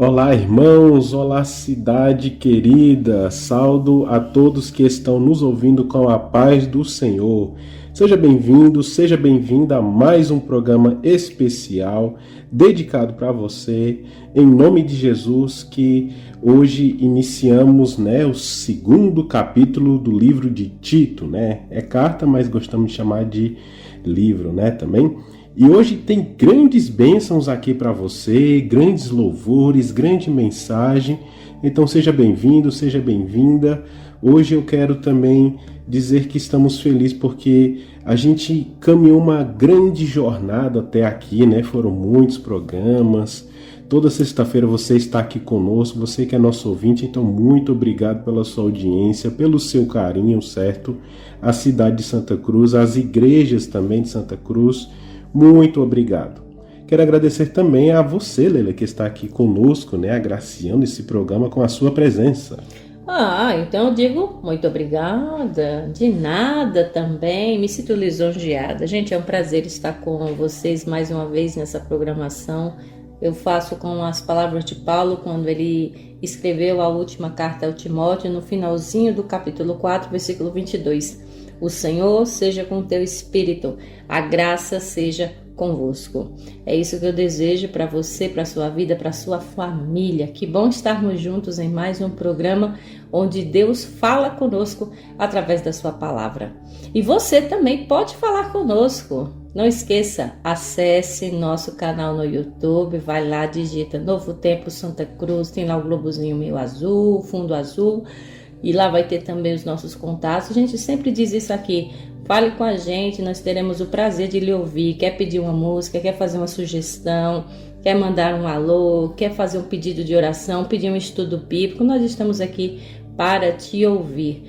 Olá, irmãos, olá, cidade querida, saúdo a todos que estão nos ouvindo com a paz do Senhor. Seja bem-vindo, seja bem-vinda a mais um programa especial dedicado para você, em nome de Jesus, que hoje iniciamos, o segundo capítulo do livro de Tito, É carta, mas gostamos de chamar de livro, também. E hoje tem grandes bênçãos aqui para você, grandes louvores, grande mensagem. Então seja bem-vindo, seja bem-vinda. Hoje eu quero também dizer que estamos felizes porque a gente caminhou uma grande jornada até aqui, Foram muitos programas. Toda sexta-feira você está aqui conosco, você que é nosso ouvinte, então muito obrigado pela sua audiência, pelo seu carinho, certo? A cidade de Santa Cruz, as igrejas também de Santa Cruz. Muito obrigado. Quero agradecer também a você, Leila, que está aqui conosco, agraciando esse programa com a sua presença. Então eu digo muito obrigada, de nada também, me sinto lisonjeada. Gente, é um prazer estar com vocês mais uma vez nessa programação. Eu faço com as palavras de Paulo, quando ele escreveu a última carta ao Timóteo, no finalzinho do capítulo 4, versículo 22. O Senhor seja com o teu espírito, a graça seja convosco. É isso que eu desejo para você, para a sua vida, para a sua família. Que bom estarmos juntos em mais um programa onde Deus fala conosco através da sua palavra. E você também pode falar conosco. Não esqueça, acesse nosso canal no YouTube, vai lá, digita Novo Tempo Santa Cruz, tem lá o globozinho meio azul, fundo azul. E lá vai ter também os nossos contatos. A gente sempre diz isso aqui. Fale com a gente, nós teremos o prazer de lhe ouvir. Quer pedir uma música, quer fazer uma sugestão, quer mandar um alô, quer fazer um pedido de oração, pedir um estudo bíblico. Nós estamos aqui para te ouvir.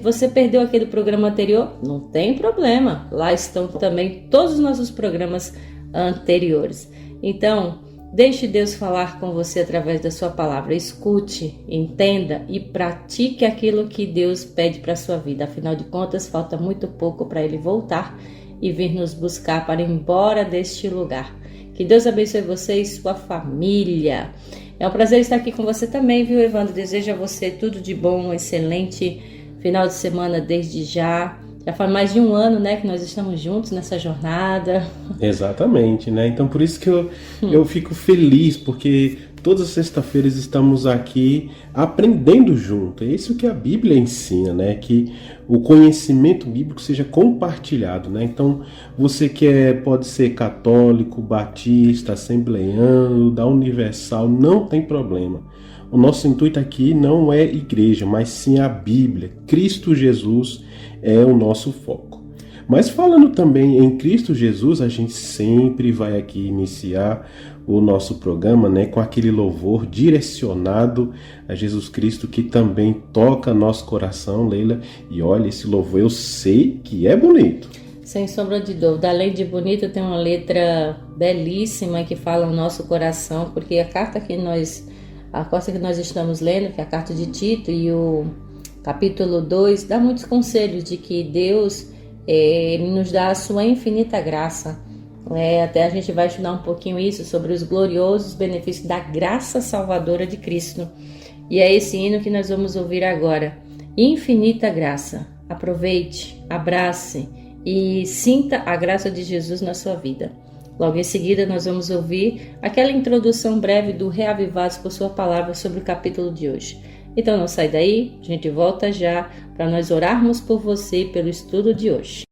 Você perdeu aquele programa anterior? Não tem problema. Lá estão também todos os nossos programas anteriores. Então, deixe Deus falar com você através da sua palavra. Escute, entenda e pratique aquilo que Deus pede para a sua vida. Afinal de contas, falta muito pouco para Ele voltar e vir nos buscar para ir embora deste lugar. Que Deus abençoe você e sua família. É um prazer estar aqui com você também, viu, Evandro? Desejo a você tudo de bom, um excelente final de semana desde já. Já faz mais de um ano, que nós estamos juntos nessa jornada. Exatamente, Então por isso que eu fico feliz, porque todas as sextas-feiras estamos aqui aprendendo junto. É isso que a Bíblia ensina, Que o conhecimento bíblico seja compartilhado, Então você que pode ser católico, batista, assembleiano, da Universal, não tem problema. O nosso intuito aqui não é igreja, mas sim a Bíblia. Cristo Jesus é o nosso foco. Mas falando também em Cristo Jesus, a gente sempre vai aqui iniciar o nosso programa, com aquele louvor direcionado a Jesus Cristo, que também toca nosso coração, Leila. E olha, esse louvor eu sei que é bonito. Sem sombra de dúvida. Além de bonito, tem uma letra belíssima que fala o nosso coração, porque a carta que nós estamos lendo, que é a carta de Tito, e o capítulo 2, dá muitos conselhos de que Deus ele nos dá a sua infinita graça. Até a gente vai estudar um pouquinho isso, sobre os gloriosos benefícios da graça salvadora de Cristo. E é esse hino que nós vamos ouvir agora. Infinita graça. Aproveite, abrace e sinta a graça de Jesus na sua vida. Logo em seguida nós vamos ouvir aquela introdução breve do Reavivados por sua palavra sobre o capítulo de hoje. Então não sai daí, a gente volta já para nós orarmos por você e pelo estudo de hoje.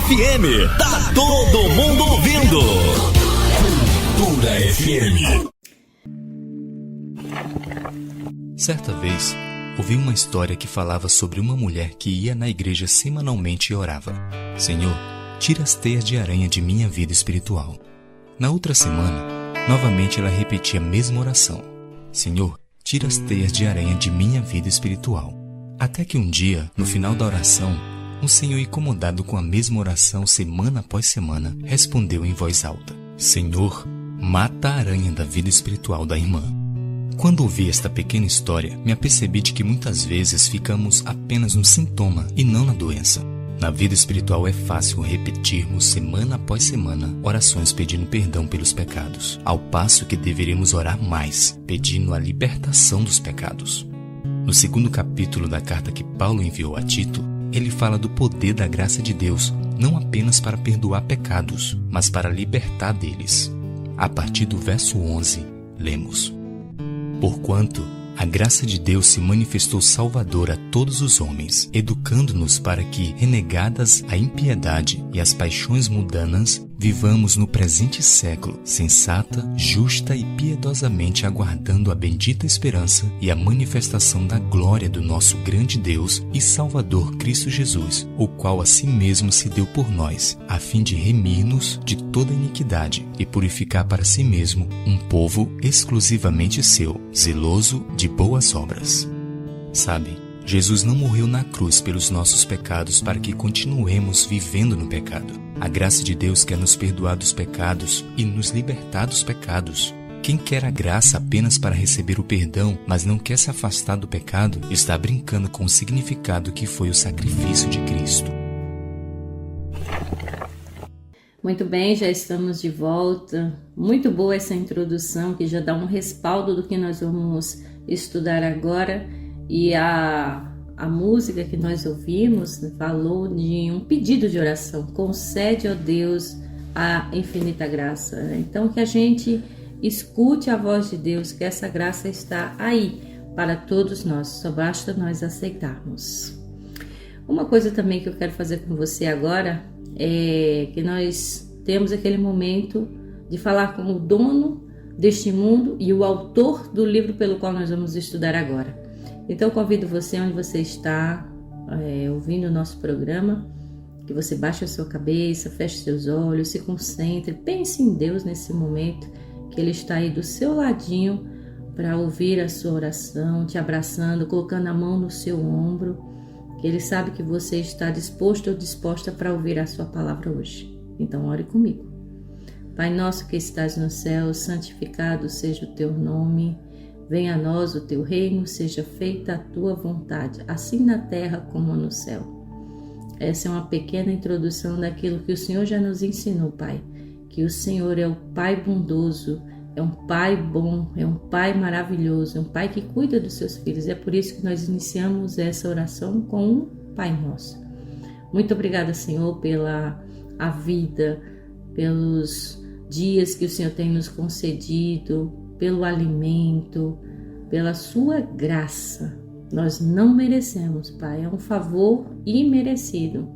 FM. Tá todo mundo ouvindo. Cultura FM. Certa vez, ouvi uma história que falava sobre uma mulher que ia na igreja semanalmente e orava: Senhor, tira as teias de aranha de minha vida espiritual. Na outra semana, novamente ela repetia a mesma oração: Senhor, tira as teias de aranha de minha vida espiritual. Até que um dia, no final da oração, um senhor incomodado com a mesma oração semana após semana, respondeu em voz alta: Senhor, mata a aranha da vida espiritual da irmã. Quando ouvi esta pequena história, me apercebi de que muitas vezes ficamos apenas no sintoma e não na doença. Na vida espiritual é fácil repetirmos semana após semana orações pedindo perdão pelos pecados, ao passo que deveríamos orar mais, pedindo a libertação dos pecados. No segundo capítulo da carta que Paulo enviou a Tito, ele fala do poder da graça de Deus, não apenas para perdoar pecados, mas para libertar deles. A partir do verso 11, lemos: Porquanto a graça de Deus se manifestou salvadora a todos os homens, educando-nos para que, renegadas a impiedade e as paixões mundanas, vivamos no presente século, sensata, justa e piedosamente aguardando a bendita esperança e a manifestação da glória do nosso grande Deus e Salvador Cristo Jesus, o qual a si mesmo se deu por nós, a fim de remir-nos de toda iniquidade e purificar para si mesmo um povo exclusivamente seu, zeloso de boas obras. Sabe, Jesus não morreu na cruz pelos nossos pecados para que continuemos vivendo no pecado. A graça de Deus quer nos perdoar dos pecados e nos libertar dos pecados. Quem quer a graça apenas para receber o perdão, mas não quer se afastar do pecado, está brincando com o significado que foi o sacrifício de Cristo. Muito bem, já estamos de volta. Muito boa essa introdução que já dá um respaldo do que nós vamos estudar agora. E a música que nós ouvimos falou de um pedido de oração: concede, ó Deus, a infinita graça. Então que a gente escute a voz de Deus, que essa graça está aí para todos nós, só basta nós aceitarmos. Uma coisa também que eu quero fazer com você agora é que nós temos aquele momento de falar com o dono deste mundo e o autor do livro pelo qual nós vamos estudar agora. Então convido você, onde você está ouvindo o nosso programa, que você baixe a sua cabeça, feche seus olhos, se concentre, pense em Deus nesse momento, que Ele está aí do seu ladinho para ouvir a sua oração, te abraçando, colocando a mão no seu ombro, que Ele sabe que você está disposto ou disposta para ouvir a sua palavra hoje. Então ore comigo. Pai nosso que estás no céu, santificado seja o teu nome. Venha a nós o teu reino, seja feita a tua vontade, assim na terra como no céu. Essa é uma pequena introdução daquilo que o Senhor já nos ensinou, Pai. Que o Senhor é o Pai bondoso, é um Pai bom, é um Pai maravilhoso, é um Pai que cuida dos seus filhos. É por isso que nós iniciamos essa oração com um Pai Nosso. Muito obrigada, Senhor, pela a vida, pelos dias que o Senhor tem nos concedido, pelo alimento, pela sua graça. Nós não merecemos, Pai, é um favor imerecido,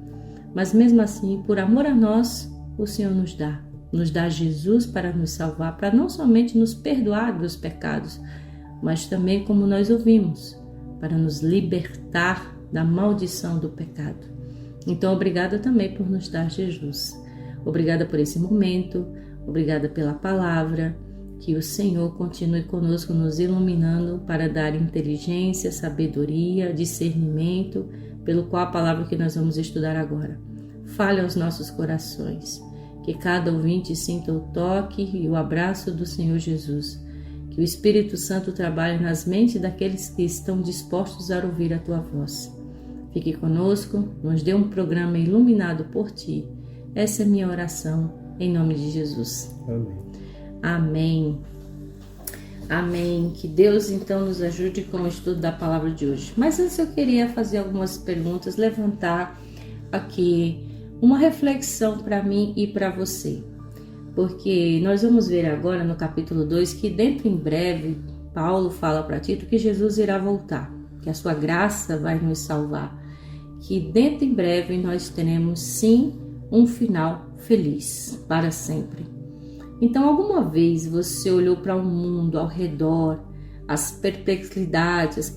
mas mesmo assim, por amor a nós, o Senhor nos dá Jesus para nos salvar, para não somente nos perdoar dos pecados, mas também, como nós ouvimos, para nos libertar da maldição do pecado. Então, obrigada também por nos dar Jesus. Obrigada por esse momento, obrigada pela palavra. Que o Senhor continue conosco, nos iluminando para dar inteligência, sabedoria, discernimento, pelo qual a palavra que nós vamos estudar agora. Fale aos nossos corações, que cada ouvinte sinta o toque e o abraço do Senhor Jesus. Que o Espírito Santo trabalhe nas mentes daqueles que estão dispostos a ouvir a tua voz. Fique conosco, nos dê um programa iluminado por ti. Essa é minha oração, em nome de Jesus. Amém. Amém. Amém. Que Deus então nos ajude com o estudo da palavra de hoje. Mas antes eu queria fazer algumas perguntas, levantar aqui uma reflexão para mim e para você. Porque nós vamos ver agora no capítulo 2 que dentro em breve Paulo fala para Tito que Jesus irá voltar, que a sua graça vai nos salvar. Que dentro em breve nós teremos sim um final feliz para sempre. Então, alguma vez você olhou para o mundo ao redor, as perplexidades,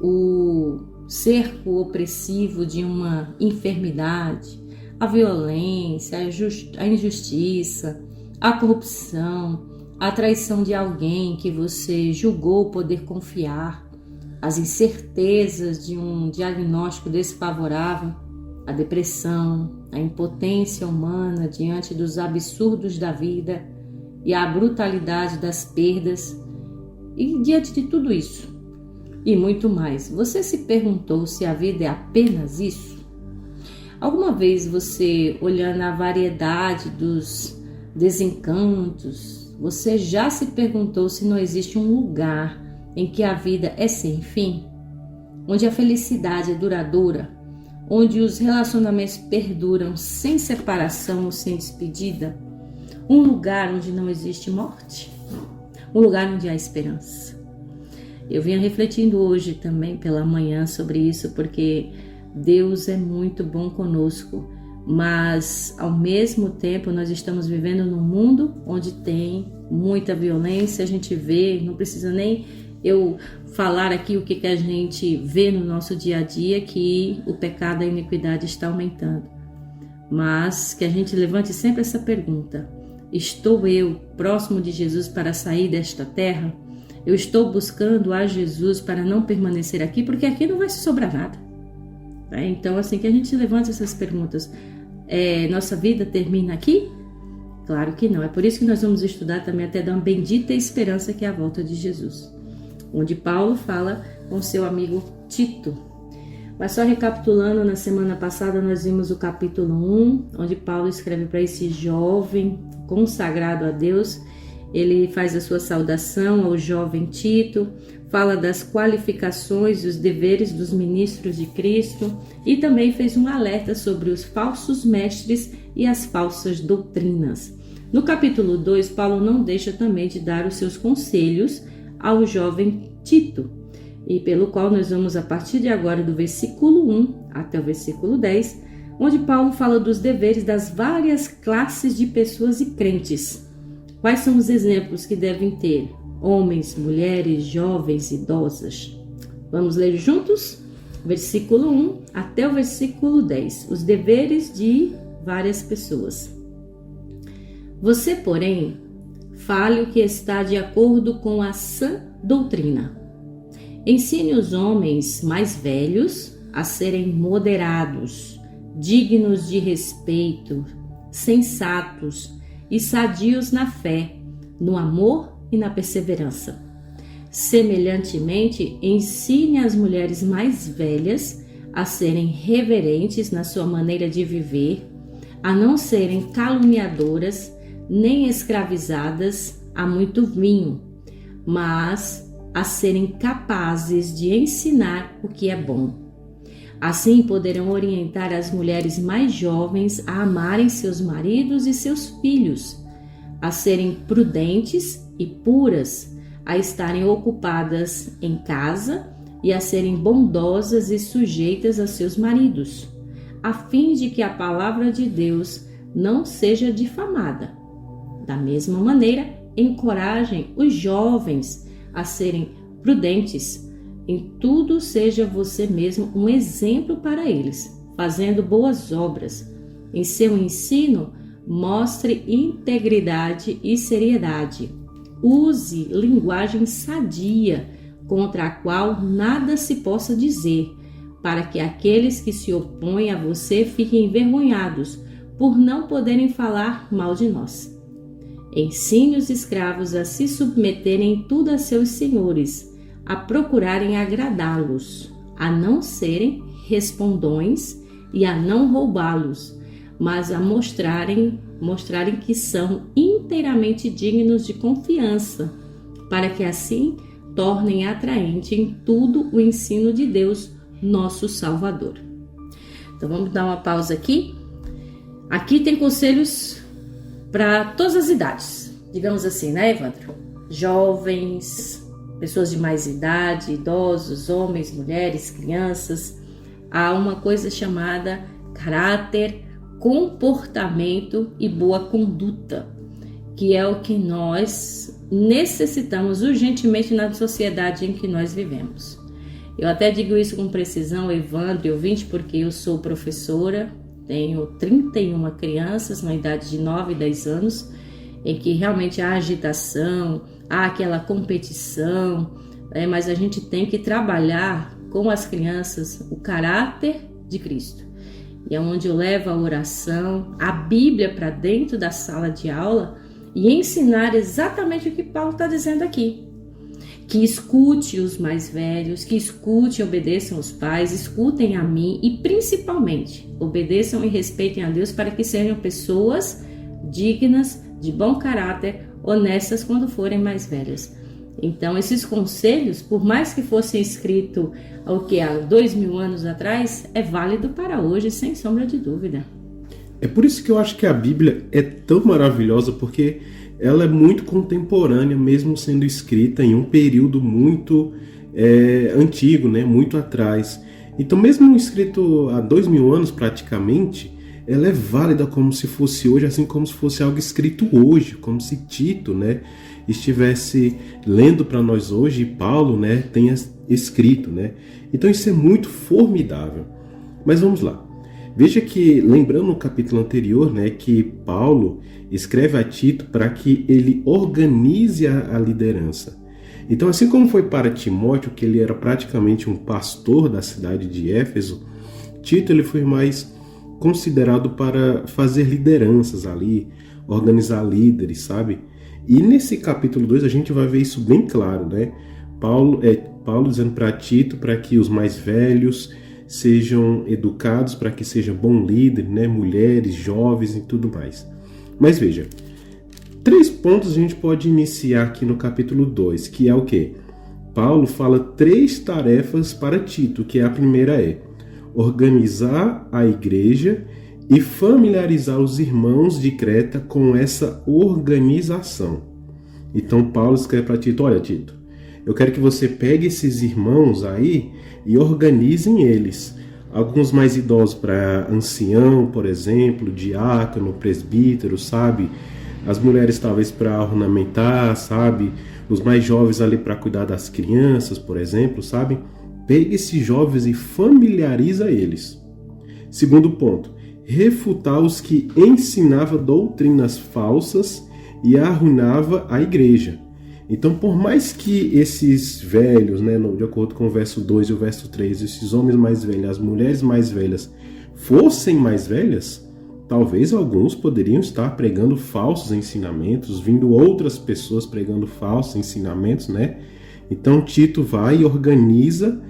o cerco opressivo de uma enfermidade, a violência, a injustiça, a corrupção, a traição de alguém que você julgou poder confiar, as incertezas de um diagnóstico desfavorável, a depressão, a impotência humana diante dos absurdos da vida e a brutalidade das perdas. E diante de tudo isso e muito mais, você se perguntou se a vida é apenas isso? Alguma vez você, olhando a variedade dos desencantos, você já se perguntou se não existe um lugar em que a vida é sem fim? Onde a felicidade é duradoura? Onde os relacionamentos perduram sem separação ou sem despedida? Um lugar onde não existe morte? Um lugar onde há esperança? Eu vinha refletindo hoje também pela manhã sobre isso, porque Deus é muito bom conosco, mas ao mesmo tempo nós estamos vivendo num mundo onde tem muita violência. A gente vê, não precisa nem eu falar aqui o que a gente vê no nosso dia a dia, que o pecado, a iniquidade está aumentando. Mas que a gente levante sempre essa pergunta: estou eu próximo de Jesus para sair desta terra? Eu estou buscando a Jesus para não permanecer aqui, porque aqui não vai sobrar nada. Então, assim, que a gente levante essas perguntas. Nossa vida termina aqui? Claro que não. É por isso que nós vamos estudar também até dar uma bendita esperança, que é a volta de Jesus, onde Paulo fala com seu amigo Tito. Mas só recapitulando, na semana passada nós vimos o capítulo 1, onde Paulo escreve para esse jovem consagrado a Deus. Ele faz a sua saudação ao jovem Tito, fala das qualificações e os deveres dos ministros de Cristo e também fez um alerta sobre os falsos mestres e as falsas doutrinas. No capítulo 2, Paulo não deixa também de dar os seus conselhos ao jovem Tito, e pelo qual nós vamos a partir de agora do versículo 1 até o versículo 10, onde Paulo fala dos deveres das várias classes de pessoas e crentes. Quais são os exemplos que devem ter? Homens, mulheres, jovens, idosas. Vamos ler juntos? Versículo 1 até o versículo 10. Os deveres de várias pessoas. Você, porém, fale o que está de acordo com a sã doutrina. Ensine os homens mais velhos a serem moderados, dignos de respeito, sensatos e sadios na fé, no amor e na perseverança. Semelhantemente, ensine as mulheres mais velhas a serem reverentes na sua maneira de viver, a não serem caluniadoras nem escravizadas a muito vinho, mas a serem capazes de ensinar o que é bom. Assim poderão orientar as mulheres mais jovens a amarem seus maridos e seus filhos, a serem prudentes e puras, a estarem ocupadas em casa e a serem bondosas e sujeitas a seus maridos, a fim de que a palavra de Deus não seja difamada. Da mesma maneira, encorajem os jovens a serem prudentes. Em tudo seja você mesmo um exemplo para eles, fazendo boas obras. Em seu ensino, mostre integridade e seriedade. Use linguagem sadia, contra a qual nada se possa dizer, para que aqueles que se opõem a você fiquem envergonhados por não poderem falar mal de nós. Ensine os escravos a se submeterem em tudo a seus senhores, a procurarem agradá-los, a não serem respondões e a não roubá-los, mas a mostrarem que são inteiramente dignos de confiança, para que assim tornem atraente em tudo o ensino de Deus, nosso Salvador. Então vamos dar uma pausa aqui. Aqui tem conselhos para todas as idades, digamos assim, né, Evandro? Jovens, pessoas de mais idade, idosos, homens, mulheres, crianças. Há uma coisa chamada caráter, comportamento e boa conduta, que é o que nós necessitamos urgentemente na sociedade em que nós vivemos. Eu até digo isso com precisão, Evandro e ouvinte, porque eu sou professora, tenho 31 crianças na idade de 9 e 10 anos, em que realmente há agitação, há aquela competição, mas a gente tem que trabalhar com as crianças o caráter de Cristo. E é onde eu levo a oração, a Bíblia para dentro da sala de aula e ensinar exatamente o que Paulo está dizendo aqui. Que escute os mais velhos, que escute e obedeçam os pais, escutem a mim e principalmente obedeçam e respeitem a Deus para que sejam pessoas dignas, de bom caráter, honestas quando forem mais velhas. Então esses conselhos, por mais que fossem escritos há 2000 anos atrás, é válido para hoje, sem sombra de dúvida. É por isso que eu acho que a Bíblia é tão maravilhosa, porque ela é muito contemporânea, mesmo sendo escrita em um período muito antigo, né? Muito atrás. Então, mesmo escrito há 2000 anos praticamente, ela é válida como se fosse hoje, assim como se fosse algo escrito hoje, como se Tito, né, estivesse lendo para nós hoje e Paulo, né, tenha escrito, né? Então isso é muito formidável. Mas vamos lá. Veja que, lembrando no capítulo anterior, né, que Paulo escreve a Tito para que ele organize a liderança. Então, assim como foi para Timóteo, que ele era praticamente um pastor da cidade de Éfeso, Tito ele foi mais considerado para fazer lideranças ali, organizar líderes, sabe? E nesse capítulo 2 a gente vai ver isso bem claro, né? Paulo dizendo para Tito para que os mais velhos sejam educados, para que seja bom líder, né? Mulheres, jovens e tudo mais. Mas veja, 3 pontos a gente pode iniciar aqui no capítulo 2, que é o quê? Paulo fala 3 tarefas para Tito, que a primeira é organizar a igreja e familiarizar os irmãos de Creta com essa organização. Então Paulo escreve para Tito: olha, Tito, eu quero que você pegue esses irmãos aí e organizem eles. Alguns mais idosos para ancião, por exemplo, diácono, presbítero, sabe? As mulheres talvez para ornamentar, sabe? Os mais jovens ali para cuidar das crianças, por exemplo, sabe? Pegue esses jovens e familiariza eles. Segundo ponto, refutar os que ensinavam doutrinas falsas e arruinava a igreja. Então, por mais que esses velhos, né, de acordo com o verso 2 e o verso 3, esses homens mais velhos, as mulheres mais velhas, fossem mais velhas, talvez alguns poderiam estar pregando falsos ensinamentos, vindo outras pessoas pregando falsos ensinamentos, né? Então, Tito vai e organiza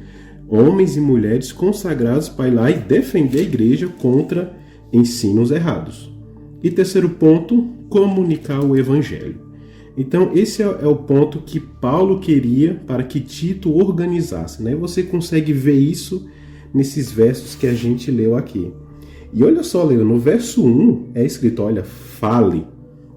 homens e mulheres consagrados para ir lá e defender a igreja contra ensinos errados. E terceiro ponto, comunicar o evangelho. Então esse é o ponto que Paulo queria para que Tito organizasse, né? Você consegue ver isso nesses versos que a gente leu aqui. E olha só, Leo, no verso 1 é escrito, olha, fale,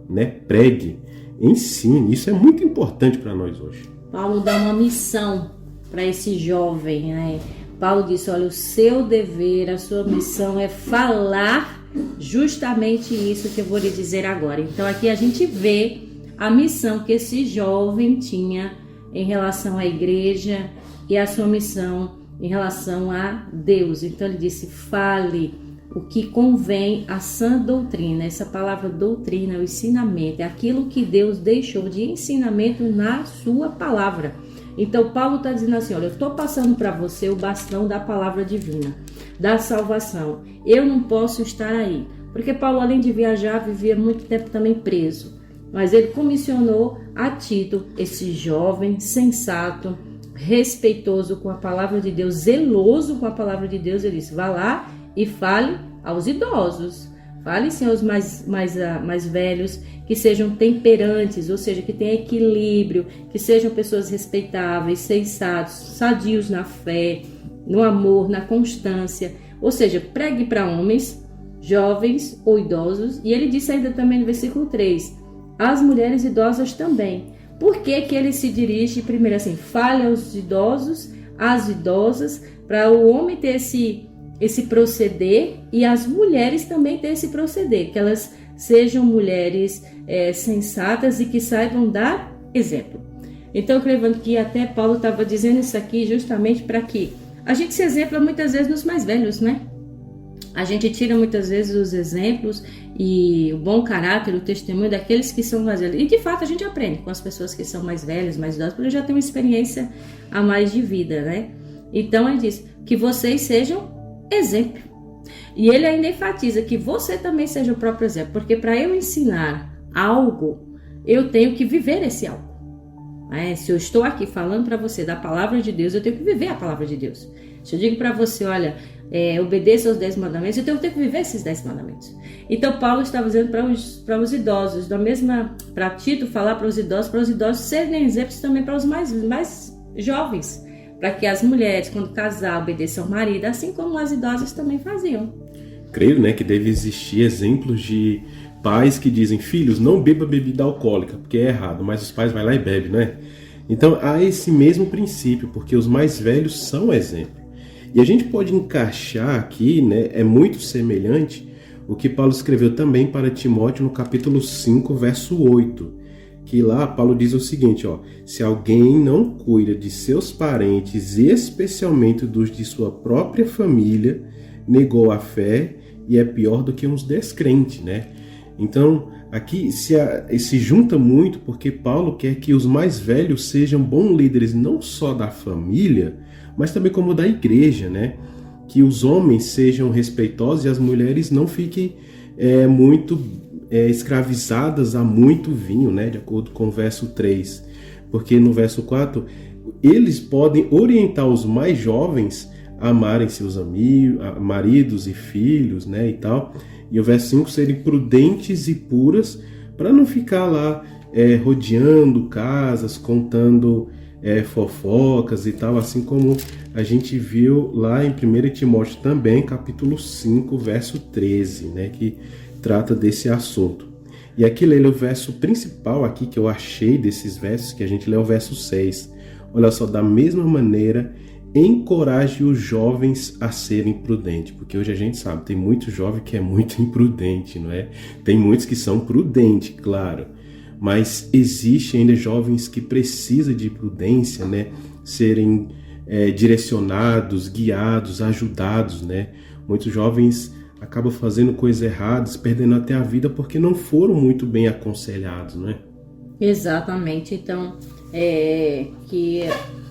né? Pregue, ensine. Isso é muito importante para nós hoje. Paulo dá uma missão para esse jovem, né? Paulo disse, olha, o seu dever, a sua missão é falar justamente isso que eu vou lhe dizer agora. Então aqui a gente vê a missão que esse jovem tinha em relação à igreja e a sua missão em relação a Deus. Então ele disse, fale o que convém à sã doutrina. Essa palavra doutrina é o ensinamento, é aquilo que Deus deixou de ensinamento na sua palavra. Então Paulo está dizendo assim, olha, eu estou passando para você o bastão da palavra divina, da salvação. Eu não posso estar aí, porque Paulo, além de viajar, vivia muito tempo também preso. Mas ele comissionou a Tito, esse jovem sensato, respeitoso com a palavra de Deus, zeloso com a palavra de Deus. Ele disse, vá lá e fale aos idosos, fale sim aos mais velhos, que sejam temperantes, ou seja, que tenham equilíbrio, que sejam pessoas respeitáveis, sensatos, sadios na fé, no amor, na constância. Ou seja, pregue para homens, jovens ou idosos. E ele disse ainda também no versículo 3, as mulheres idosas também. Por que que ele se dirige primeiro assim, fale aos idosos, às idosas, para o homem ter esse proceder, e as mulheres também têm esse proceder, que elas sejam mulheres sensatas e que saibam dar exemplo. Então, eu creio que até Paulo estava dizendo isso aqui justamente para que a gente se exempla muitas vezes nos mais velhos, né? A gente tira muitas vezes os exemplos e o bom caráter, o testemunho daqueles que são mais velhos. E de fato a gente aprende com as pessoas que são mais velhas, mais idosas, porque já tem uma experiência a mais de vida, né? Então ele diz que vocês sejam exemplo. E ele ainda enfatiza que você também seja o próprio exemplo, porque para eu ensinar algo, eu tenho que viver esse algo. Se eu estou aqui falando para você da palavra de Deus, eu tenho que viver a palavra de Deus. Se eu digo para você, olha, obedeça aos 10 mandamentos, eu tenho que viver esses 10 mandamentos. Então Paulo estava dizendo para os idosos, para Tito falar para os idosos serem exemplos também para os mais jovens, para que as mulheres, quando casar, obedeçam ao marido, assim como as idosas também faziam. Creio, né, que deve existir exemplos de pais que dizem, filhos, não beba bebida alcoólica, porque é errado, mas os pais vão lá e bebem, né? Então há esse mesmo princípio, porque os mais velhos são exemplo. E a gente pode encaixar aqui, né, é muito semelhante o que Paulo escreveu também para Timóteo no capítulo 5, verso 8, que lá Paulo diz o seguinte, se alguém não cuida de seus parentes, especialmente dos de sua própria família, negou a fé e é pior do que uns descrentes, né? Então, aqui se junta muito porque Paulo quer que os mais velhos sejam bons líderes não só da família, mas também como da igreja, né? Que os homens sejam respeitosos e as mulheres não fiquem muito escravizadas a muito vinho, né? De acordo com o verso 3. Porque no verso 4, eles podem orientar os mais jovens a amarem seus amigos, maridos e filhos, né? E tal. E o verso 5, serem prudentes e puras para não ficar lá rodeando casas, contando fofocas e tal, assim como a gente viu lá em 1 Timóteo também, capítulo 5, verso 13, né, que trata desse assunto. E aqui lê o verso principal aqui que eu achei desses versos, que a gente lê o verso 6. Olha só, da mesma maneira, encoraje os jovens a serem prudentes, porque hoje a gente sabe, tem muito jovem que é muito imprudente, não é? Tem muitos que são prudentes, claro, mas existe ainda jovens que precisam de prudência, né? Serem direcionados, guiados, ajudados, né? Muitos jovens acabam fazendo coisas erradas, perdendo até a vida porque não foram muito bem aconselhados, né? Exatamente. Então, que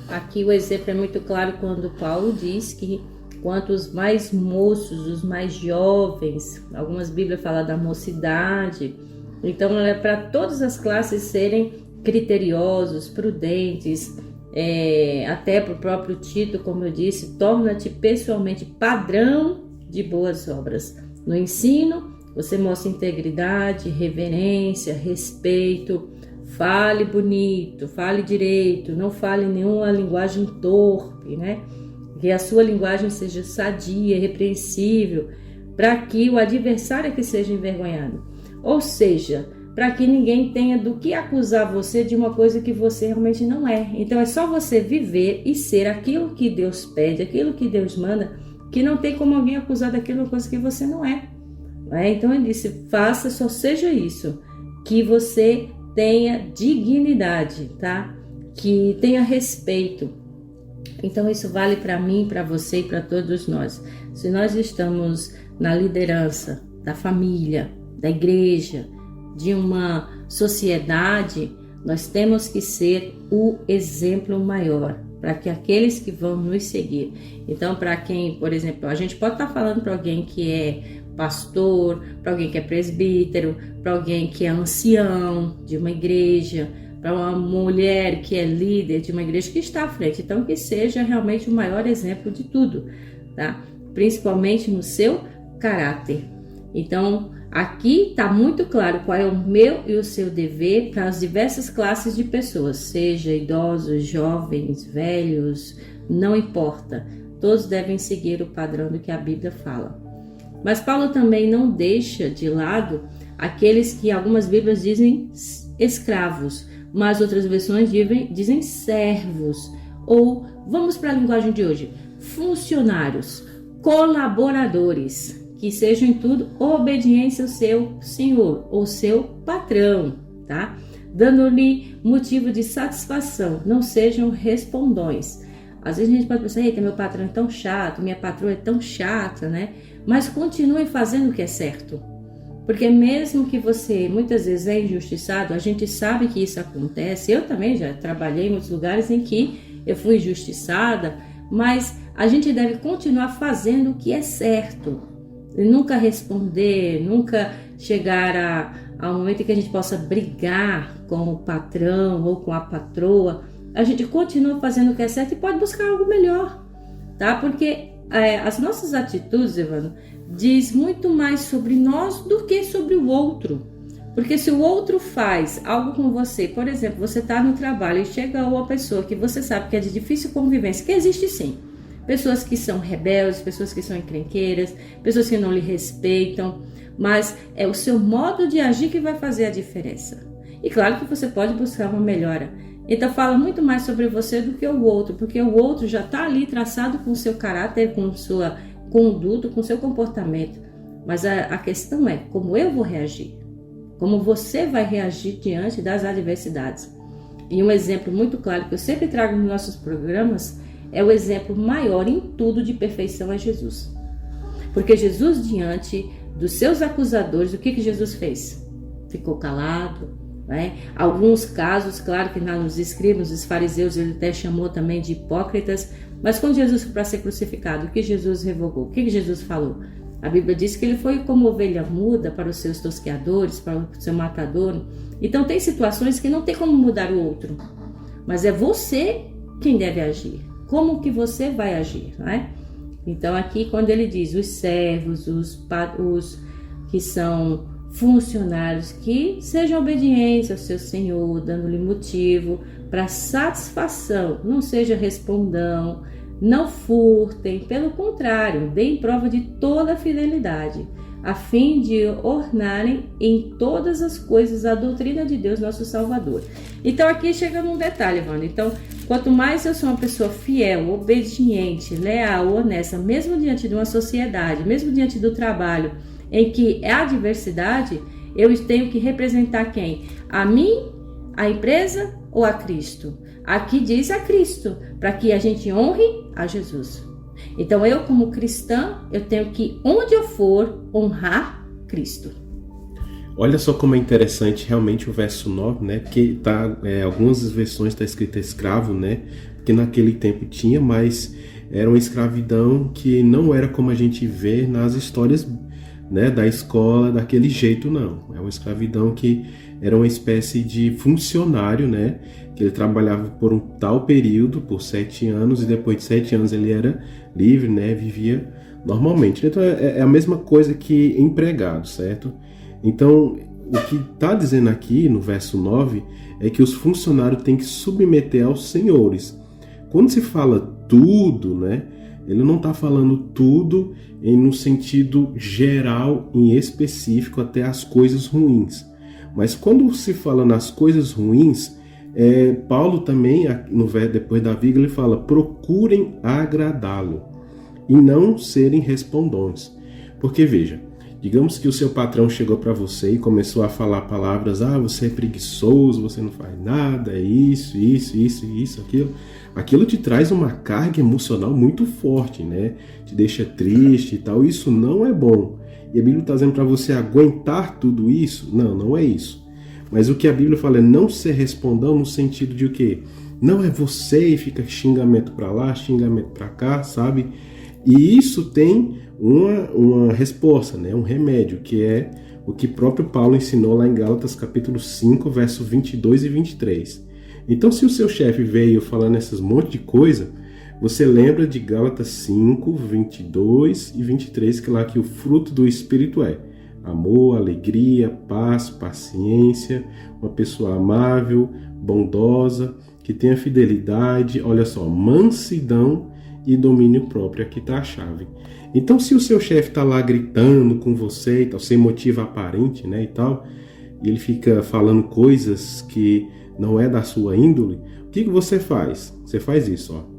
aqui o exemplo é muito claro quando Paulo diz que quanto os mais moços, os mais jovens, algumas Bíblias falam da mocidade, então é para todas as classes serem criteriosos, prudentes, até para o próprio Tito, como eu disse, torna-te pessoalmente padrão de boas obras. No ensino, você mostra integridade, reverência, respeito, fale bonito, fale direito, não fale nenhuma linguagem torpe, né? Que a sua linguagem seja sadia, repreensível, para que o adversário que seja envergonhado. Ou seja, para que ninguém tenha do que acusar você de uma coisa que você realmente não é. Então é só você viver e ser aquilo que Deus pede, aquilo que Deus manda, que não tem como alguém acusar daquilo coisa que você não é. Então ele disse, faça, só seja isso, que você tenha dignidade, tá? Que tenha respeito. Então isso vale para mim, para você e para todos nós. Se nós estamos na liderança da família, da igreja, de uma sociedade, nós temos que ser o exemplo maior para que aqueles que vão nos seguir. Então, para quem, por exemplo, a gente pode estar falando para alguém que é pastor, para alguém que é presbítero, para alguém que é ancião de uma igreja, para uma mulher que é líder de uma igreja que está à frente. Então, que seja realmente o maior exemplo de tudo, tá? Principalmente no seu caráter. Então, aqui está muito claro qual é o meu e o seu dever para as diversas classes de pessoas, seja idosos, jovens, velhos, não importa. Todos devem seguir o padrão do que a Bíblia fala. Mas Paulo também não deixa de lado aqueles que algumas Bíblias dizem escravos, mas outras versões dizem servos. Ou, vamos para a linguagem de hoje, funcionários, colaboradores, que sejam em tudo obediência ao seu senhor ou seu patrão, tá? Dando-lhe motivo de satisfação, não sejam respondões. Às vezes a gente pode pensar, eita, meu patrão é tão chato, minha patroa é tão chata, né? Mas continue fazendo o que é certo. Porque mesmo que você muitas vezes é injustiçado, a gente sabe que isso acontece. Eu também já trabalhei em muitos lugares em que eu fui injustiçada, mas a gente deve continuar fazendo o que é certo. E nunca responder, nunca chegar ao momento em que a gente possa brigar com o patrão ou com a patroa. A gente continua fazendo o que é certo e pode buscar algo melhor, tá? Porque as nossas atitudes, Evandro, diz muito mais sobre nós do que sobre o outro. Porque se o outro faz algo com você, por exemplo, você está no trabalho e chega uma pessoa que você sabe que é de difícil convivência, que existe sim, pessoas que são rebeldes, pessoas que são encrenqueiras, pessoas que não lhe respeitam, mas é o seu modo de agir que vai fazer a diferença. E claro que você pode buscar uma melhora. Então fala muito mais sobre você do que o outro, porque o outro já está ali traçado com o seu caráter, com sua conduta, com seu comportamento. Mas a questão é como eu vou reagir, como você vai reagir diante das adversidades. E um exemplo muito claro que eu sempre trago nos nossos programas é o exemplo maior em tudo de perfeição é Jesus. Porque Jesus, diante dos seus acusadores, o que Jesus fez? Ficou calado, né? Alguns casos, claro que nos escribas, os fariseus, ele até chamou também de hipócritas, mas quando Jesus foi para ser crucificado, o que Jesus revogou? O que Jesus falou? A Bíblia diz que ele foi como ovelha muda para os seus tosqueadores, para o seu matador. Então tem situações que não tem como mudar o outro, mas é você quem deve agir. Como que você vai agir, né? Então aqui quando ele diz os servos, os que são funcionários, que sejam obedientes ao seu senhor, dando-lhe motivo para satisfação, não seja respondão, não furtem, pelo contrário, deem prova de toda fidelidade, a fim de ornarem em todas as coisas a doutrina de Deus, nosso Salvador. Então aqui chega num detalhe, Wanda. Então, quanto mais eu sou uma pessoa fiel, obediente, leal, honesta, mesmo diante de uma sociedade, mesmo diante do trabalho, em que é adversidade, eu tenho que representar quem? A mim, a empresa ou a Cristo? Aqui diz a Cristo, para que a gente honre a Jesus. Então eu como cristã, eu tenho que, onde eu for, honrar Cristo. Olha só como é interessante realmente o verso 9, né? Porque algumas versões está escrito escravo, né? Porque naquele tempo tinha, mas era uma escravidão que não era como a gente vê nas histórias, né, da escola, daquele jeito, não. É uma escravidão que era uma espécie de funcionário, né, que ele trabalhava por um tal período, por 7 anos, e depois de 7 anos ele era livre, né, vivia normalmente. Então é a mesma coisa que empregado, certo? Então o que está dizendo aqui no verso 9 é que os funcionários têm que submeter aos senhores. Quando se fala tudo, né, ele não está falando tudo no sentido geral, em específico, até as coisas ruins. Mas quando se fala nas coisas ruins, Paulo também, depois da vírgula, ele fala: procurem agradá-lo e não serem respondões. Porque veja, digamos que o seu patrão chegou para você e começou a falar palavras: você é preguiçoso, você não faz nada, é isso, aquilo. Aquilo te traz uma carga emocional muito forte, né? Te deixa triste e tal. Isso não é bom. E a Bíblia está dizendo para você aguentar tudo isso? Não, não é isso. Mas o que a Bíblia fala é não ser respondão no sentido de o quê? Não é você e fica xingamento para lá, xingamento para cá, sabe? E isso tem uma resposta, né? Um remédio, que é o que próprio Paulo ensinou lá em Gálatas capítulo 5, verso 22 e 23. Então, se o seu chefe veio falando essas monte de coisa, você lembra de Gálatas 5, 22 e 23, que lá que o fruto do Espírito é amor, alegria, paz, paciência, uma pessoa amável, bondosa, que tenha fidelidade, olha só, mansidão e domínio próprio. Aqui está a chave. Então, se o seu chefe está lá gritando com você e tal, sem motivo aparente, né, e tal, e ele fica falando coisas que não é da sua índole, o que você faz? Você faz isso, ó.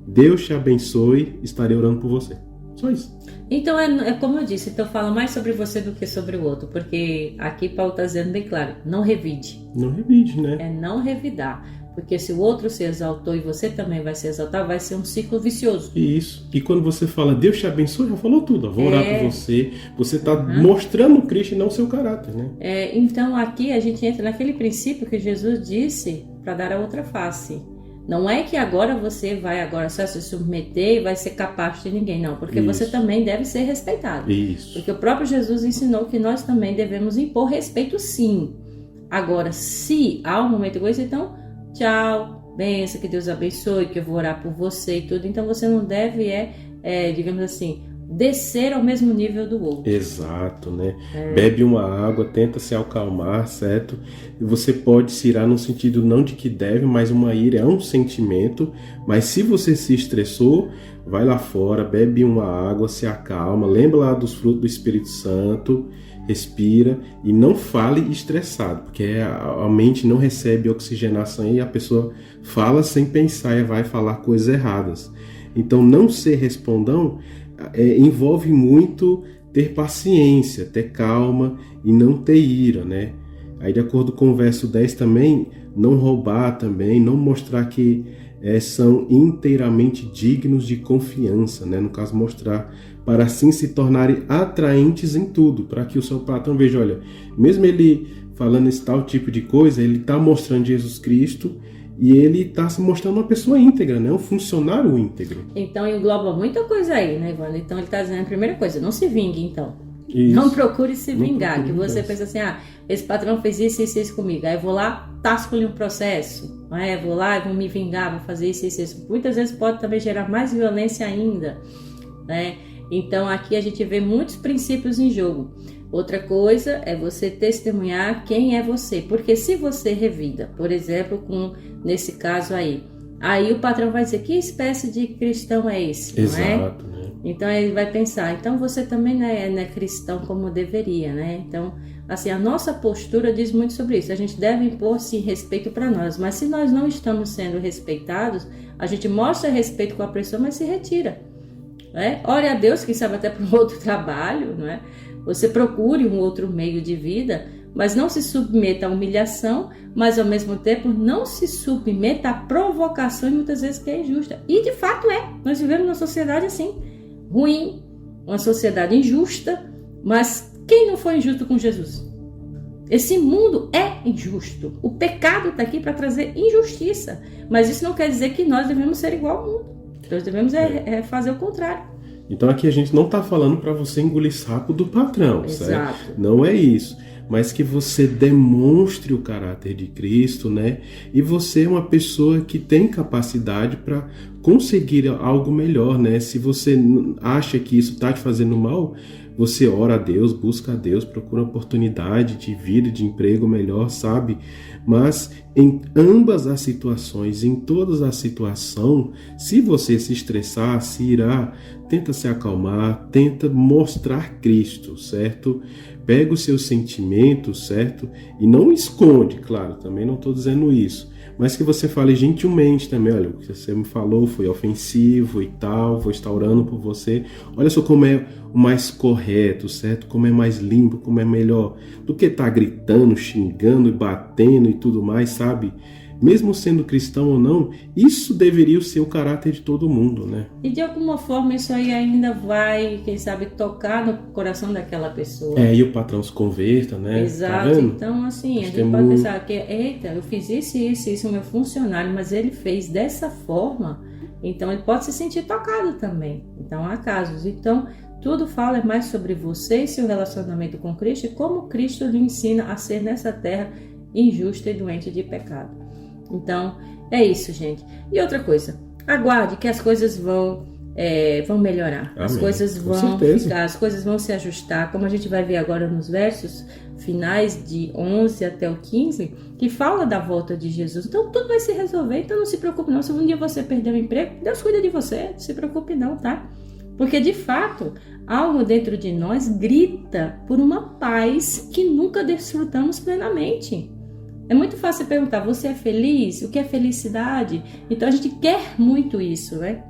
Deus te abençoe, estarei orando por você. Só isso. Então, é como eu disse, então fala mais sobre você do que sobre o outro, porque aqui Paulo está dizendo bem claro, não revide. Não revide, né? É não revidar, porque se o outro se exaltou e você também vai se exaltar, vai ser um ciclo vicioso. Isso. E quando você fala, Deus te abençoe, já falou tudo. Ó, vou orar por você. Você está mostrando Cristo e não o seu caráter, né? Então, aqui a gente entra naquele princípio que Jesus disse para dar a outra face. Não é que agora você vai agora só se submeter e vai ser capaz de ninguém, não. Porque você também deve ser respeitado. Isso. Porque o próprio Jesus ensinou que nós também devemos impor respeito, sim. Agora, se há um momento egoísta, então, tchau, benção, que Deus abençoe, que eu vou orar por você e tudo. Então, você não deve, digamos assim, descer ao mesmo nível do outro. Exato, né? Bebe uma água, tenta se acalmar, certo? E você pode se irar no sentido não de que deve, mas uma ira é um sentimento. Mas se você se estressou, vai lá fora, bebe uma água, se acalma, lembra lá dos frutos do Espírito Santo, respira e não fale estressado, porque a mente não recebe oxigenação e a pessoa fala sem pensar e vai falar coisas erradas. Então, não ser respondão envolve muito ter paciência, ter calma e não ter ira, né? Aí, de acordo com o verso 10 também, não roubar também, não mostrar que são inteiramente dignos de confiança, né? No caso, mostrar para assim se tornarem atraentes em tudo, para que o seu patrão veja, olha, mesmo ele falando esse tal tipo de coisa, ele está mostrando Jesus Cristo e ele está se mostrando uma pessoa íntegra, né? Um funcionário íntegro. Então engloba muita coisa aí, né, Ivana? Então ele está dizendo a primeira coisa, não se vingue, então. Isso. Não procure se vingar, procure que você isso. pensa assim, esse patrão fez isso comigo, aí eu vou lá, tasco-lhe um processo, vou lá e vou me vingar, vou fazer isso. Muitas vezes pode também gerar mais violência ainda, né? Então aqui a gente vê muitos princípios em jogo. Outra coisa é você testemunhar quem é você, porque se você revida, por exemplo, nesse caso aí o patrão vai dizer, que espécie de cristão é esse? Exato, não é? né? Então ele vai pensar, então você também não é cristão como deveria, né? Então, assim, a nossa postura diz muito sobre isso. A gente deve impor, sim, respeito para nós, mas se nós não estamos sendo respeitados, a gente mostra respeito com a pessoa, mas se retira. Ore a Deus, quem sabe até para um outro trabalho, não é? Você procure um outro meio de vida, mas não se submeta à humilhação, mas ao mesmo tempo não se submeta à provocação, e muitas vezes que é injusta. E de fato nós vivemos numa sociedade assim, ruim, uma sociedade injusta, mas quem não foi injusto com Jesus? Esse mundo é injusto. O pecado está aqui para trazer injustiça, mas isso não quer dizer que nós devemos ser igual ao mundo. Nós devemos fazer o contrário. Então aqui a gente não está falando para você engolir sapo do patrão, Exato. certo? Não é isso. Mas que você demonstre o caráter de Cristo, né? E você é uma pessoa que tem capacidade para conseguir algo melhor, né? Se você acha que isso está te fazendo mal, você ora a Deus, busca a Deus, procura oportunidade de vida, de emprego melhor, sabe? Mas em ambas as situações, em todas as situações, se você se estressar, se irar, tenta se acalmar, tenta mostrar Cristo, certo? Pega os seus sentimentos, certo? E não esconde, claro, também não estou dizendo isso. Mas que você fale gentilmente também, olha, o que você me falou foi ofensivo e tal, vou estar orando por você. Olha só como é o mais correto, certo? Como é mais limpo, como é melhor do que estar gritando, xingando e batendo e tudo mais, sabe? Mesmo sendo cristão ou não, isso deveria ser o caráter de todo mundo, né? E de alguma forma isso aí ainda vai, quem sabe, tocar no coração daquela pessoa. E o patrão se converta, né? Exato. Tá vendo? Então, assim, a gente pode pensar que, eita, eu fiz isso, meu funcionário, mas ele fez dessa forma, então ele pode se sentir tocado também. Então, há casos. Então, tudo fala mais sobre você e seu relacionamento com Cristo e como Cristo lhe ensina a ser nessa terra injusta e doente de pecado. Então, é isso, gente. E outra coisa, aguarde que as coisas vão melhorar. Amém. As coisas Com vão certeza. ficar, as coisas vão se ajustar, como a gente vai ver agora nos versos finais de 11 até o 15, que fala da volta de Jesus. Então, tudo vai se resolver, então não se preocupe não. Se um dia você perder o emprego, Deus cuida de você, não se preocupe não, tá? Porque, de fato, algo dentro de nós grita por uma paz que nunca desfrutamos plenamente. É muito fácil perguntar, você é feliz? O que é felicidade? Então a gente quer muito isso, né?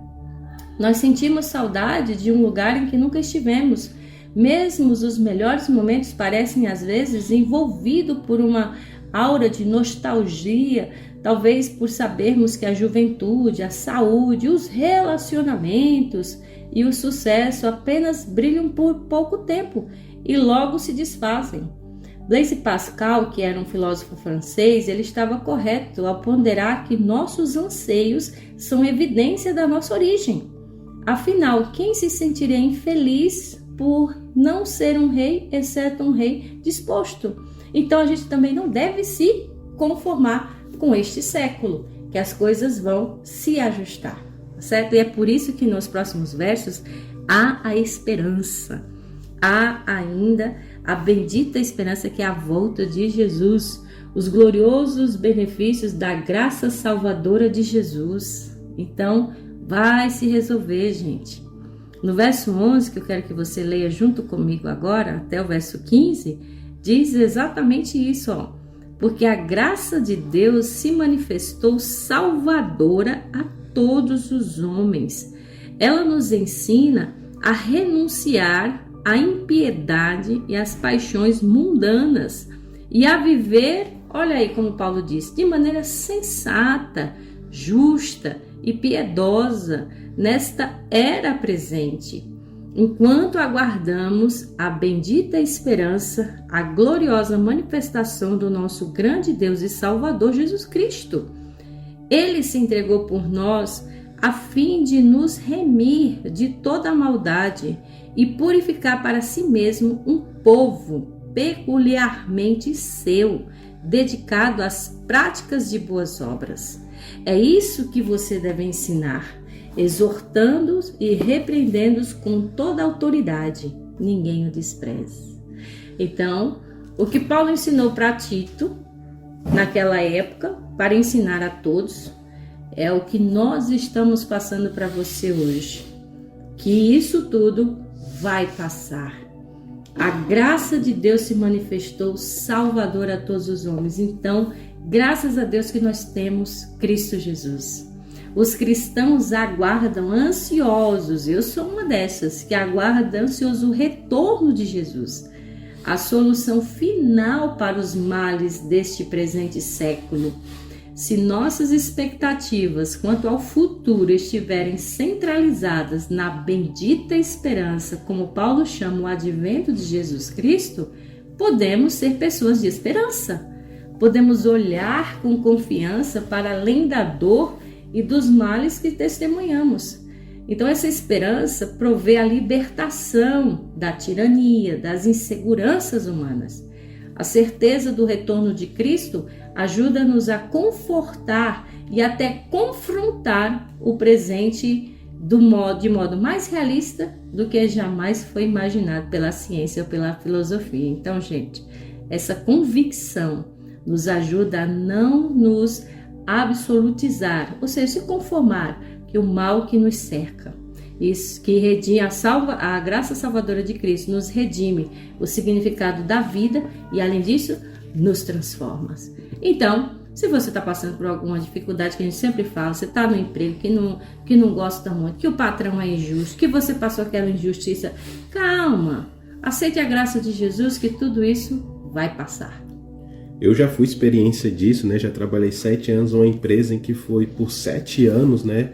Nós sentimos saudade de um lugar em que nunca estivemos. Mesmo os melhores momentos parecem às vezes envolvidos por uma aura de nostalgia, talvez por sabermos que a juventude, a saúde, os relacionamentos e o sucesso apenas brilham por pouco tempo e logo se desfazem. Blaise Pascal, que era um filósofo francês, ele estava correto ao ponderar que nossos anseios são evidência da nossa origem. Afinal, quem se sentiria infeliz por não ser um rei, exceto um rei disposto? Então a gente também não deve se conformar com este século, que as coisas vão se ajustar, certo? E é por isso que nos próximos versos há a esperança, há ainda a bendita esperança que é a volta de Jesus, os gloriosos benefícios da graça salvadora de Jesus. Então, vai se resolver, gente. No verso 11, que eu quero que você leia junto comigo agora, até o verso 15, diz exatamente isso, ó. Porque a graça de Deus se manifestou salvadora a todos os homens. Ela nos ensina a renunciar à impiedade e às paixões mundanas e a viver, olha aí como Paulo diz, de maneira sensata, justa e piedosa nesta era presente, enquanto aguardamos a bendita esperança, a gloriosa manifestação do nosso grande Deus e Salvador Jesus Cristo. Ele se entregou por nós a fim de nos remir de toda a maldade e purificar para si mesmo um povo peculiarmente seu, dedicado às práticas de boas obras. É isso que você deve ensinar, exortando-os e repreendendo-os com toda a autoridade. Ninguém o despreze. Então, o que Paulo ensinou para Tito, naquela época, para ensinar a todos, é o que nós estamos passando para você hoje. Que isso tudo vai passar. A graça de Deus se manifestou salvadora a todos os homens. Então, graças a Deus que nós temos Cristo Jesus. Os cristãos aguardam ansiosos, eu sou uma dessas, que aguarda ansioso o retorno de Jesus, a solução final para os males deste presente século. Se nossas expectativas quanto ao futuro estiverem centralizadas na bendita esperança, como Paulo chama o advento de Jesus Cristo, podemos ser pessoas de esperança. Podemos olhar com confiança para além da dor e dos males que testemunhamos. Então essa esperança provê a libertação da tirania, das inseguranças humanas. A certeza do retorno de Cristo ajuda-nos a confortar e até confrontar o presente de modo mais realista do que jamais foi imaginado pela ciência ou pela filosofia. Então, gente, essa convicção nos ajuda a não nos absolutizar, ou seja, se conformar que o mal que nos cerca, isso que redime a graça salvadora de Cristo, nos redime o significado da vida e, além disso, nos transforma. Então, se você está passando por alguma dificuldade, que a gente sempre fala, você está no emprego que não gosta muito, que o patrão é injusto, que você passou aquela injustiça, calma, aceite a graça de Jesus que tudo isso vai passar. Eu já fui experiência disso, né? Já trabalhei 7 anos numa empresa em que foi por 7 anos, né?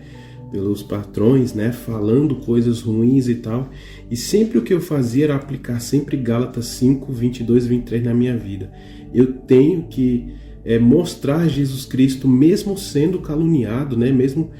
Pelos patrões, né? Falando coisas ruins e tal. E sempre o que eu fazia era aplicar sempre Gálatas 5, 22 e 23 na minha vida. Eu tenho que mostrar Jesus Cristo mesmo sendo caluniado, né? Mesmo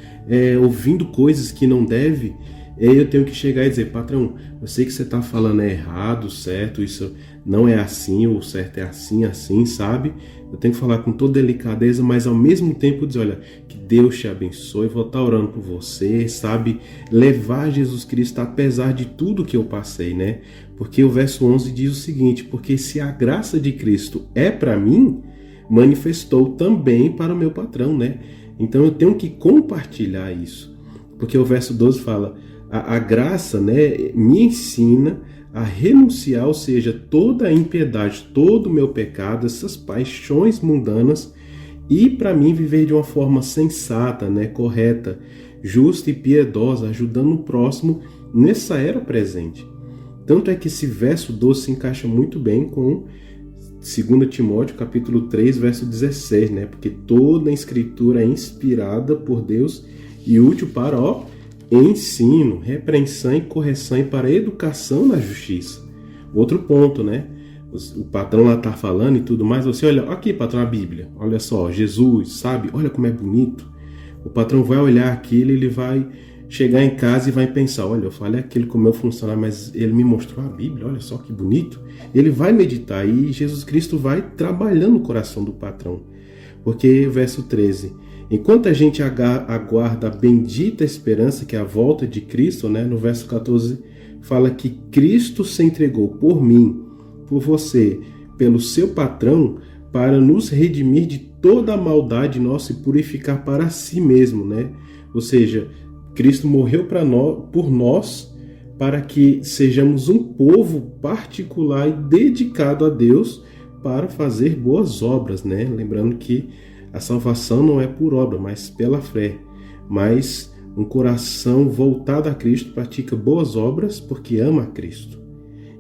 ouvindo coisas que não deve. Eu tenho que chegar e dizer, patrão, eu sei que você está falando errado, certo? Isso não é assim, o certo é assim, assim, sabe? Eu tenho que falar com toda delicadeza, mas ao mesmo tempo dizer, olha, que Deus te abençoe, vou estar orando por você, sabe? Levar Jesus Cristo apesar de tudo que eu passei, né? Porque o verso 11 diz o seguinte, porque se a graça de Cristo é para mim, manifestou também para o meu patrão, né? Então eu tenho que compartilhar isso, porque o verso 12 fala, a graça, né, me ensina a renunciar, ou seja, toda a impiedade, todo o meu pecado, essas paixões mundanas, e para mim viver de uma forma sensata, né, correta, justa e piedosa, ajudando o próximo nessa era presente. Tanto é que esse verso 12 se encaixa muito bem com 2 Timóteo capítulo 3, verso 16, né? Porque toda a escritura é inspirada por Deus e útil para o ensino, repreensão e correção e para a educação na justiça. Outro ponto, né? O patrão lá tá falando e tudo mais, você olha, aqui patrão, a Bíblia, olha só, Jesus, sabe? Olha como é bonito. O patrão vai olhar aquilo, ele vai chegar em casa e vai pensar, olha, eu falei aquilo como eu funcionar, mas ele me mostrou a Bíblia, olha só que bonito. Ele vai meditar e Jesus Cristo vai trabalhando no coração do patrão. Porque, verso 13, enquanto a gente aguarda a bendita esperança que é a volta de Cristo, né? No verso 14, fala que Cristo se entregou por mim, por você, pelo seu patrão, para nos redimir de toda a maldade nossa e purificar para si mesmo, né? Ou seja, Cristo morreu por nós para que sejamos um povo particular e dedicado a Deus para fazer boas obras, né? Lembrando que a salvação não é por obra, mas pela fé. Mas um coração voltado a Cristo pratica boas obras porque ama a Cristo.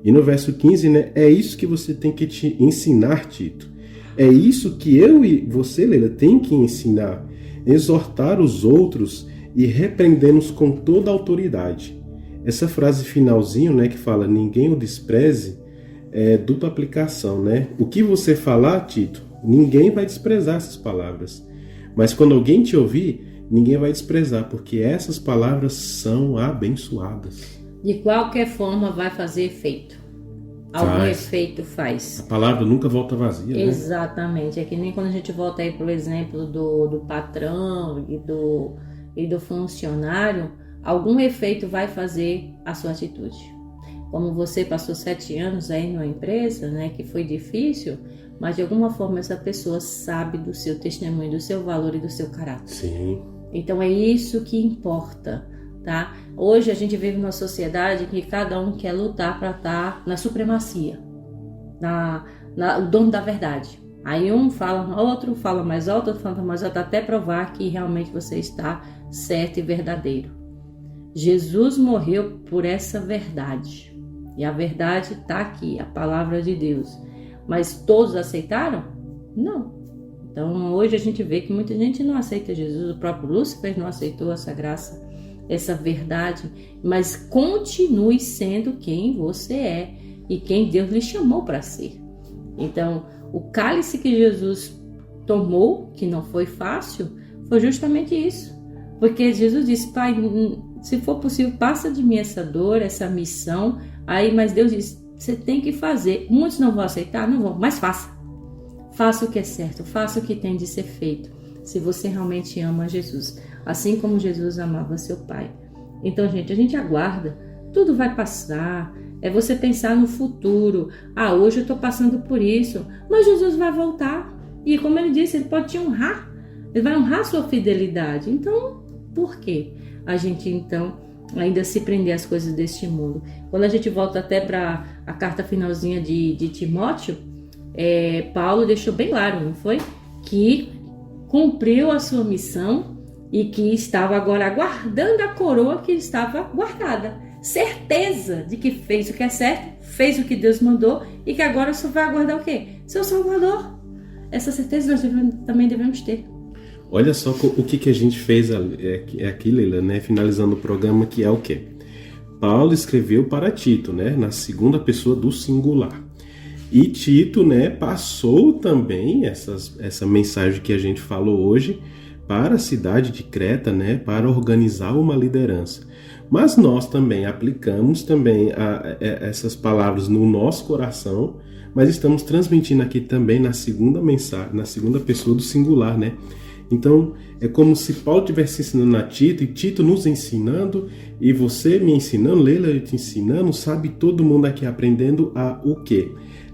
E no verso 15, né? É isso que você tem que te ensinar, Tito. É isso que eu e você, Leila, tem que ensinar. Exortar os outros e repreendê-los com toda a autoridade. Essa frase finalzinho, né, que fala ninguém o despreze, é dupla aplicação, né? O que você falar, Tito, ninguém vai desprezar essas palavras. Mas quando alguém te ouvir, ninguém vai desprezar, porque essas palavras são abençoadas. De qualquer forma vai fazer efeito. Algum efeito faz. A palavra nunca volta vazia, né? Exatamente. É que nem quando a gente volta aí, por exemplo, do patrão e do funcionário, algum efeito vai fazer a sua atitude. Como você passou 7 anos aí numa empresa, né, que foi difícil, mas de alguma forma essa pessoa sabe do seu testemunho, do seu valor e do seu caráter. Sim. Então é isso que importa, tá? Hoje a gente vive numa sociedade que cada um quer lutar para estar na supremacia, o dono da verdade. Aí um fala, outro fala mais alto, outro fala mais alto, até provar que realmente você está certo e verdadeiro. Jesus morreu por essa verdade. E a verdade está aqui, a palavra de Deus. Mas todos aceitaram? Não. Então hoje a gente vê que muita gente não aceita Jesus. O próprio Lúcifer não aceitou essa graça, essa verdade. Mas continue sendo quem você é e quem Deus lhe chamou para ser. Então, o cálice que Jesus tomou, que não foi fácil, foi justamente isso. Porque Jesus disse, Pai, se for possível, passa de mim essa dor, essa missão. Aí, mas Deus disse, você tem que fazer. Muitos não vão aceitar, não vão, mas faça. Faça o que é certo, faça o que tem de ser feito. Se você realmente ama Jesus, assim como Jesus amava seu Pai. Então, gente, a gente aguarda. Tudo vai passar. É você pensar no futuro. Ah, hoje eu estou passando por isso, mas Jesus vai voltar. E como ele disse, ele pode te honrar. Ele vai honrar sua fidelidade. Então, por quê? A gente, então, ainda se prender às coisas deste mundo. Quando a gente volta até para a carta finalzinha de Timóteo, Paulo deixou bem claro, não foi? Que cumpriu a sua missão e que estava agora aguardando a coroa que estava guardada. Certeza de que fez o que é certo, fez o que Deus mandou e que agora só vai aguardar o quê? Seu Salvador. Essa certeza nós também devemos ter. Olha só o que a gente fez aqui, Leila, né? Finalizando o programa, que é o quê? Paulo escreveu para Tito, né? Na segunda pessoa do singular. E Tito, né, passou também essa mensagem que a gente falou hoje para a cidade de Creta, né? Para organizar uma liderança. Mas nós também aplicamos também essas palavras no nosso coração, mas estamos transmitindo aqui também na segunda mensagem, na segunda pessoa do singular, né? Então, é como se Paulo estivesse ensinando a Tito, e Tito nos ensinando, e você me ensinando, Leila eu te ensinando, sabe, todo mundo aqui aprendendo a o quê?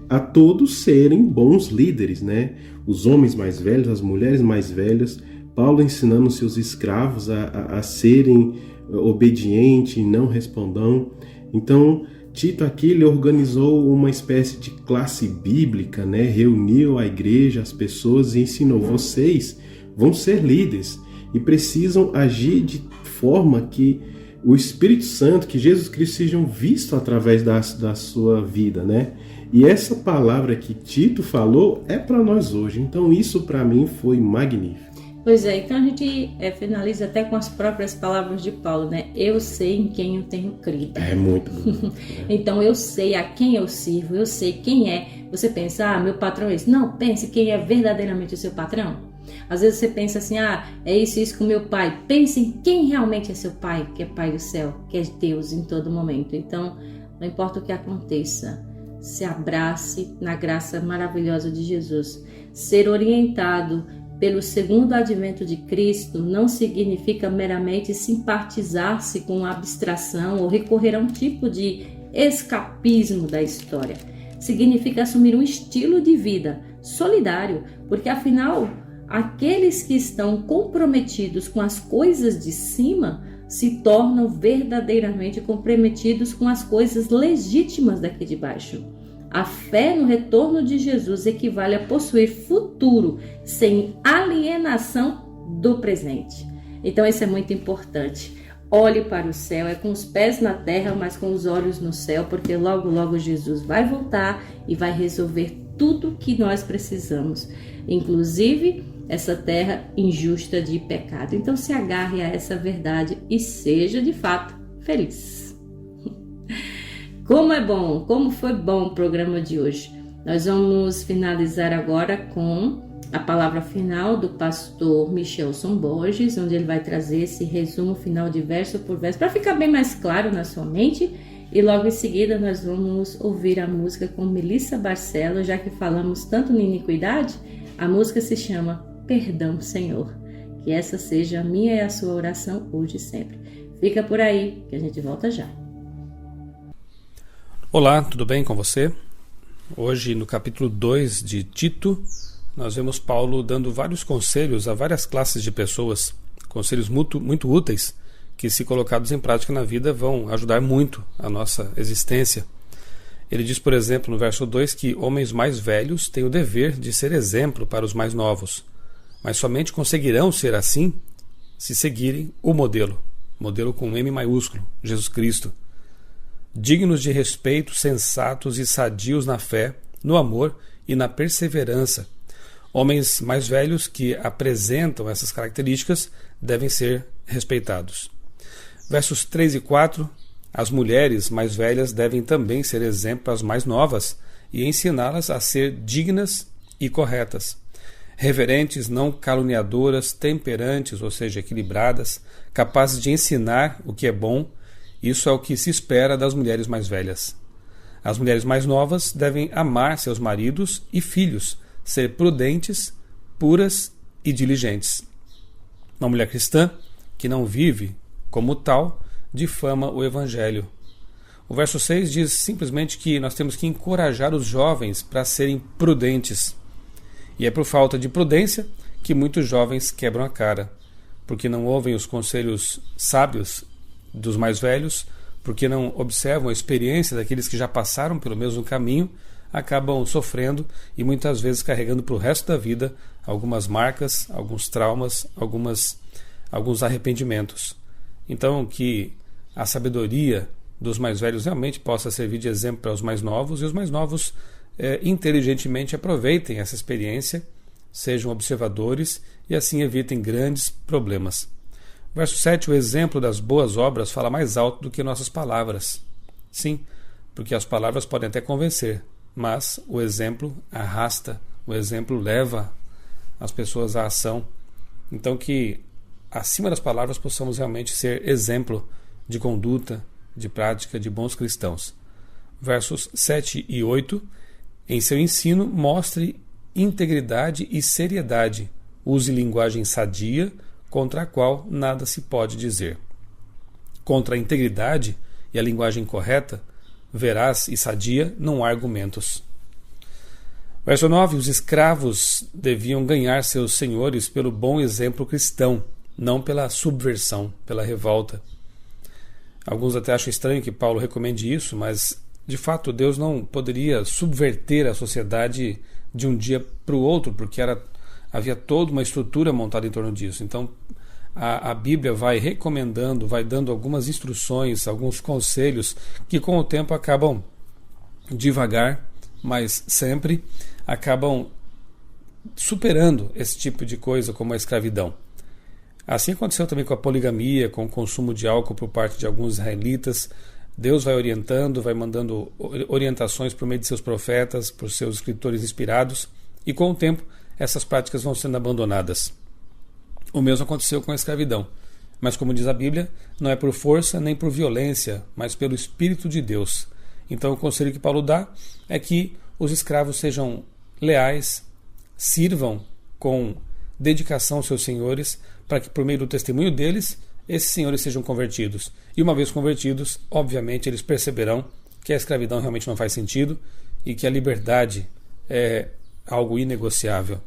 A todos serem bons líderes, né? Os homens mais velhos, as mulheres mais velhas, Paulo ensinando seus escravos a serem obedientes, não respondam. Então, Tito aqui ele organizou uma espécie de classe bíblica, né? Reuniu a igreja, as pessoas e ensinou: vocês vão ser líderes e precisam agir de forma que o Espírito Santo, que Jesus Cristo sejam vistos através da sua vida, né? E essa palavra que Tito falou é para nós hoje. Então isso para mim foi magnífico. Pois é, então a gente finaliza até com as próprias palavras de Paulo, né? Eu sei em quem eu tenho crido. É muito bonito. Né? Então eu sei a quem eu sirvo, eu sei quem é. Você pensa, meu patrão é isso. Não, pense quem é verdadeiramente o seu patrão. Às vezes você pensa assim, é isso com meu pai. Pense em quem realmente é seu pai, que é pai do céu, que é Deus em todo momento. Então, não importa o que aconteça, se abrace na graça maravilhosa de Jesus. Ser orientado pelo segundo advento de Cristo não significa meramente simpatizar-se com a abstração ou recorrer a um tipo de escapismo da história. Significa assumir um estilo de vida solidário, porque afinal, aqueles que estão comprometidos com as coisas de cima se tornam verdadeiramente comprometidos com as coisas legítimas daqui de baixo. A fé no retorno de Jesus equivale a possuir futuro sem alienação do presente. Então isso é muito importante. Olhe para o céu, é com os pés na terra, mas com os olhos no céu, porque logo, logo Jesus vai voltar e vai resolver tudo que nós precisamos, inclusive essa terra injusta de pecado. Então se agarre a essa verdade e seja de fato feliz. Como é bom, como foi bom o programa de hoje. Nós vamos finalizar agora com a palavra final do pastor Michelson Borges, onde ele vai trazer esse resumo final de verso por verso, para ficar bem mais claro na sua mente. E logo em seguida nós vamos ouvir a música com Melissa Barcelos, já que falamos tanto na iniquidade, a música se chama Perdão, Senhor. Que essa seja a minha e a sua oração hoje e sempre. Fica por aí, que a gente volta já. Olá, tudo bem com você? Hoje, no capítulo 2 de Tito, nós vemos Paulo dando vários conselhos a várias classes de pessoas, conselhos muito úteis, que se colocados em prática na vida vão ajudar muito a nossa existência. Ele diz, por exemplo, no verso 2, que homens mais velhos têm o dever de ser exemplo para os mais novos, mas somente conseguirão ser assim se seguirem o modelo com M maiúsculo, Jesus Cristo. Dignos de respeito, sensatos e sadios na fé, no amor e na perseverança. Homens mais velhos que apresentam essas características devem ser respeitados. Versos 3 e 4, as mulheres mais velhas devem também ser exemplo às mais novas e ensiná-las a ser dignas e corretas. Reverentes, não caluniadoras, temperantes, ou seja, equilibradas, capazes de ensinar o que é bom. Isso é o que se espera das mulheres mais velhas. As mulheres mais novas devem amar seus maridos e filhos, ser prudentes, puras e diligentes. Uma mulher cristã que não vive como tal difama o Evangelho. O verso 6 diz simplesmente que nós temos que encorajar os jovens para serem prudentes. E é por falta de prudência que muitos jovens quebram a cara, porque não ouvem os conselhos sábios dos mais velhos, porque não observam a experiência daqueles que já passaram pelo mesmo caminho, acabam sofrendo e muitas vezes carregando para o resto da vida algumas marcas, alguns traumas, alguns arrependimentos. Então, que a sabedoria dos mais velhos realmente possa servir de exemplo para os mais novos, e os mais novos inteligentemente aproveitem essa experiência, sejam observadores e assim evitem grandes problemas. Verso 7, o exemplo das boas obras fala mais alto do que nossas palavras. Sim, porque as palavras podem até convencer, mas o exemplo arrasta, o exemplo leva as pessoas à ação. Então que, acima das palavras, possamos realmente ser exemplo de conduta, de prática, de bons cristãos. Versos 7 e 8, em seu ensino, mostre integridade e seriedade, use linguagem sadia, contra a qual nada se pode dizer. Contra a integridade e a linguagem correta, veraz e sadia, não há argumentos. Verso 9. Os escravos deviam ganhar seus senhores pelo bom exemplo cristão, não pela subversão, pela revolta. Alguns até acham estranho que Paulo recomende isso, mas de fato Deus não poderia subverter a sociedade de um dia para o outro, porque havia toda uma estrutura montada em torno disso. Então, a Bíblia vai recomendando, vai dando algumas instruções, alguns conselhos que com o tempo acabam devagar, mas sempre acabam superando esse tipo de coisa como a escravidão. Assim aconteceu também com a poligamia, com o consumo de álcool por parte de alguns israelitas. Deus vai orientando, vai mandando orientações por meio de seus profetas, por seus escritores inspirados, e com o tempo essas práticas vão sendo abandonadas. O mesmo aconteceu com a escravidão. Mas, como diz a Bíblia, não é por força nem por violência, mas pelo Espírito de Deus. Então, o conselho que Paulo dá é que os escravos sejam leais, sirvam com dedicação aos seus senhores, para que, por meio do testemunho deles, esses senhores sejam convertidos. E uma vez convertidos, obviamente, eles perceberão que a escravidão realmente não faz sentido e que a liberdade é algo inegociável.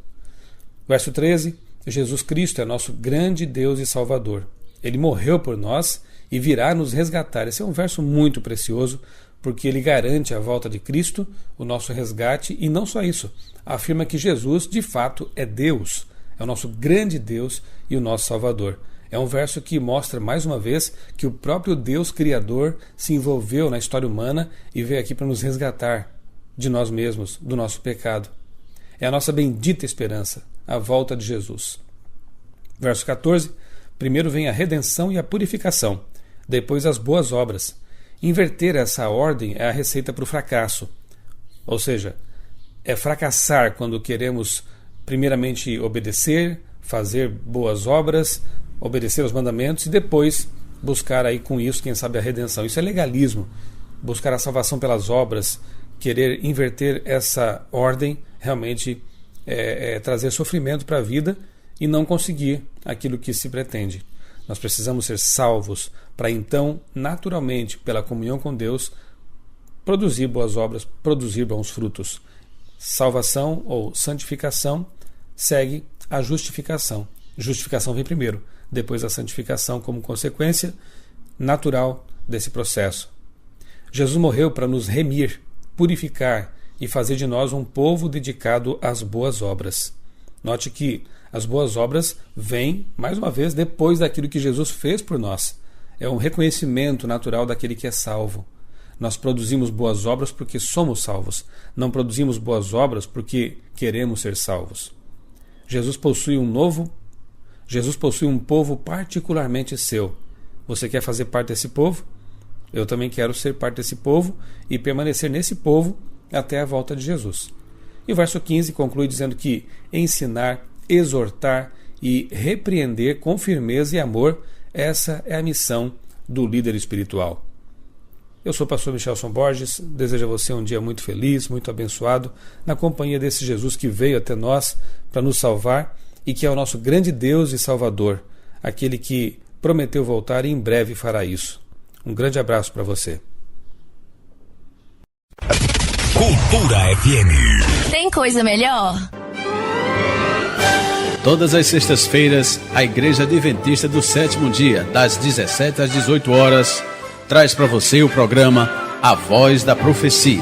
Verso 13: Jesus Cristo é nosso grande Deus e Salvador. Ele morreu por nós e virá nos resgatar. Esse é um verso muito precioso, porque ele garante a volta de Cristo, o nosso resgate, e não só isso, afirma que Jesus, de fato, é Deus, é o nosso grande Deus e o nosso Salvador. É um verso que mostra, mais uma vez, que o próprio Deus Criador se envolveu na história humana e veio aqui para nos resgatar de nós mesmos, do nosso pecado. É a nossa bendita esperança, a volta de Jesus. Verso 14: primeiro vem a redenção e a purificação, depois as boas obras. Inverter essa ordem é a receita para o fracasso. Ou seja, é fracassar quando queremos primeiramente obedecer, fazer boas obras, obedecer aos mandamentos e depois buscar aí com isso, quem sabe, a redenção. Isso é legalismo. Buscar a salvação pelas obras, querer inverter essa ordem, realmente é trazer sofrimento para a vida e não conseguir aquilo que se pretende. Nós precisamos ser salvos para então, naturalmente, pela comunhão com Deus, produzir boas obras, produzir bons frutos. Salvação ou santificação segue a justificação. Justificação vem primeiro, depois a santificação como consequência natural desse processo. Jesus morreu para nos remir, purificar e fazer de nós um povo dedicado às boas obras. Note que as boas obras vêm, mais uma vez, depois daquilo que Jesus fez por nós. É um reconhecimento natural daquele que é salvo. Nós produzimos boas obras porque somos salvos. Não produzimos boas obras porque queremos ser salvos. Jesus possui um povo particularmente seu. Você quer fazer parte desse povo? Eu também quero ser parte desse povo e permanecer nesse povo até a volta de Jesus. E o verso 15 conclui dizendo que ensinar, exortar e repreender com firmeza e amor, essa é a missão do líder espiritual. Eu sou o pastor Michelson Borges, desejo a você um dia muito feliz, muito abençoado, na companhia desse Jesus que veio até nós para nos salvar e que é o nosso grande Deus e Salvador, aquele que prometeu voltar e em breve fará isso. Um grande abraço para você. Cultura FM. Tem coisa melhor? Todas as sextas-feiras, a Igreja Adventista do Sétimo Dia, das 17 às 18 horas, traz para você o programa A Voz da Profecia.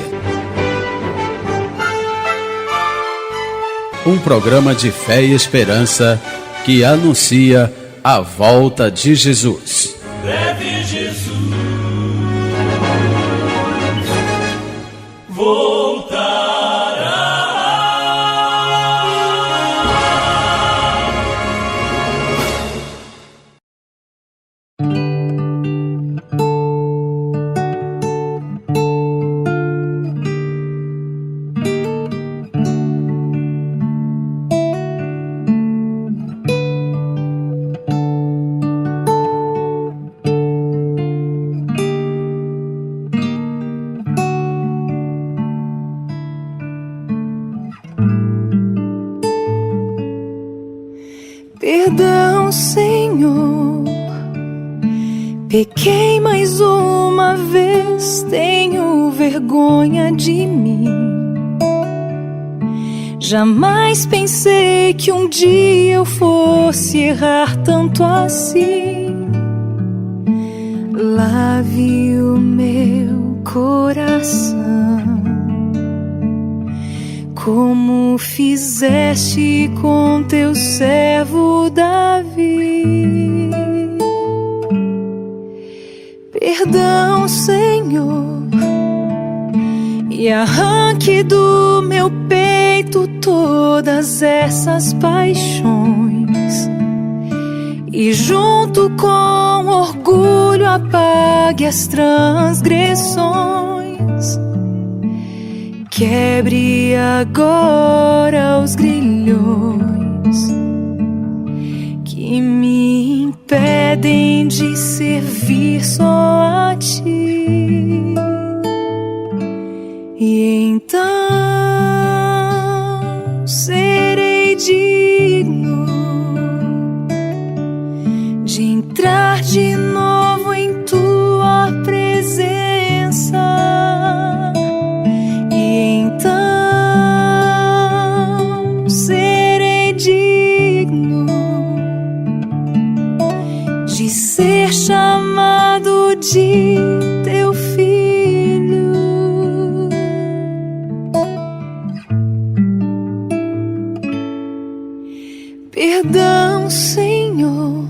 Um programa de fé e esperança que anuncia a volta de Jesus. Breve Jesus voltará. Perdão, Senhor, pequei mais uma vez, tenho vergonha de mim. Jamais pensei que um dia eu fosse errar tanto assim. Lave o meu coração, como fizeste com teu servo Davi. perdão, Senhor, e arranque do meu peito todas essas paixões, e junto com orgulho apague as transgressões. Quebre agora os grilhões que me impedem de servir só a Ti. E então serei digno de entrar de novo em Tua presença. E então serei digno de ser chamado de Teu Filho. Perdão, Senhor,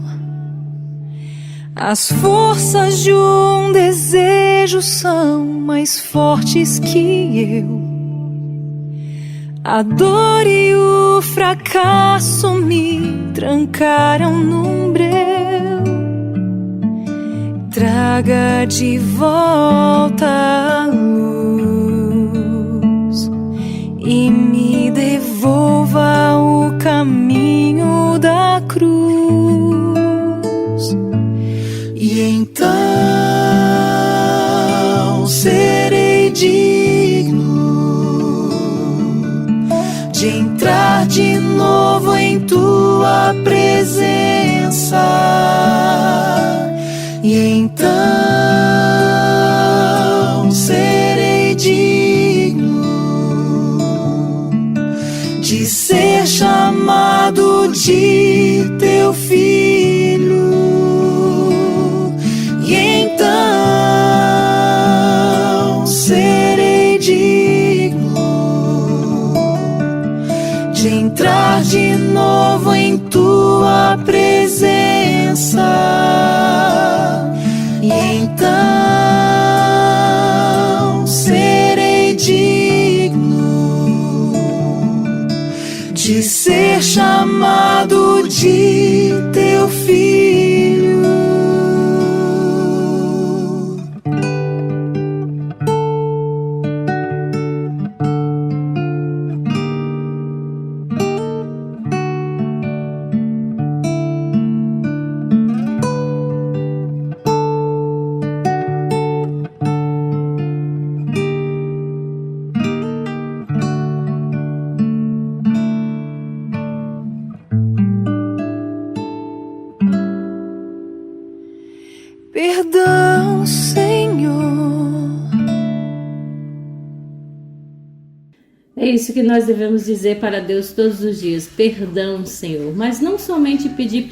as forças de um desejo são mais fortes que eu. A dor e o fracasso me trancaram num breu. Traga de volta a luz e me devolva o caminho da cruz. E então serei digno de entrar de novo em Tua presença. E então serei digno de ser chamado de Teu Filho. E então serei digno de entrar de novo em Tua presença. E então serei digno de ser chamado de Teu Filho. Perdão, Senhor. É isso que nós devemos dizer para Deus todos os dias: perdão, Senhor. Mas não somente pedir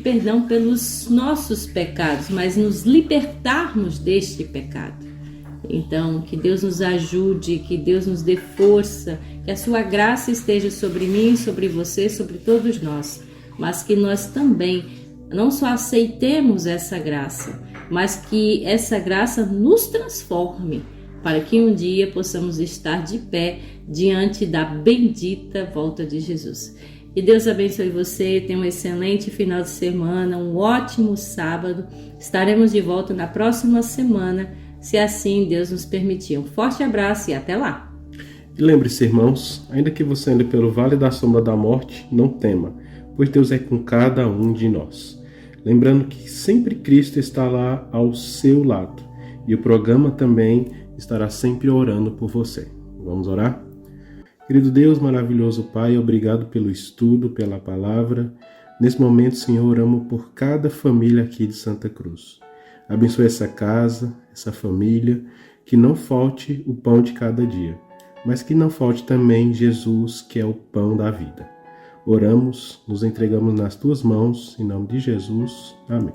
perdão pelos nossos pecados, mas nos libertarmos deste pecado. Então, que Deus nos ajude, que Deus nos dê força, que a Sua graça esteja sobre mim, sobre você, sobre todos nós, mas que nós também não só aceitemos essa graça, mas que essa graça nos transforme, para que um dia possamos estar de pé diante da bendita volta de Jesus. Que Deus abençoe você, tenha um excelente final de semana, um ótimo sábado. Estaremos de volta na próxima semana, se assim Deus nos permitir. Um forte abraço e até lá! E lembre-se, irmãos, ainda que você ande pelo vale da sombra da morte, não tema, pois Deus é com cada um de nós. Lembrando que sempre Cristo está lá ao seu lado. E o programa também estará sempre orando por você. Vamos orar? Querido Deus, maravilhoso Pai, obrigado pelo estudo, pela palavra. Nesse momento, Senhor, oramos por cada família aqui de Santa Cruz. Abençoe essa casa, essa família, que não falte o pão de cada dia, mas que não falte também Jesus, que é o pão da vida. Oramos, nos entregamos nas Tuas mãos, em nome de Jesus. Amém.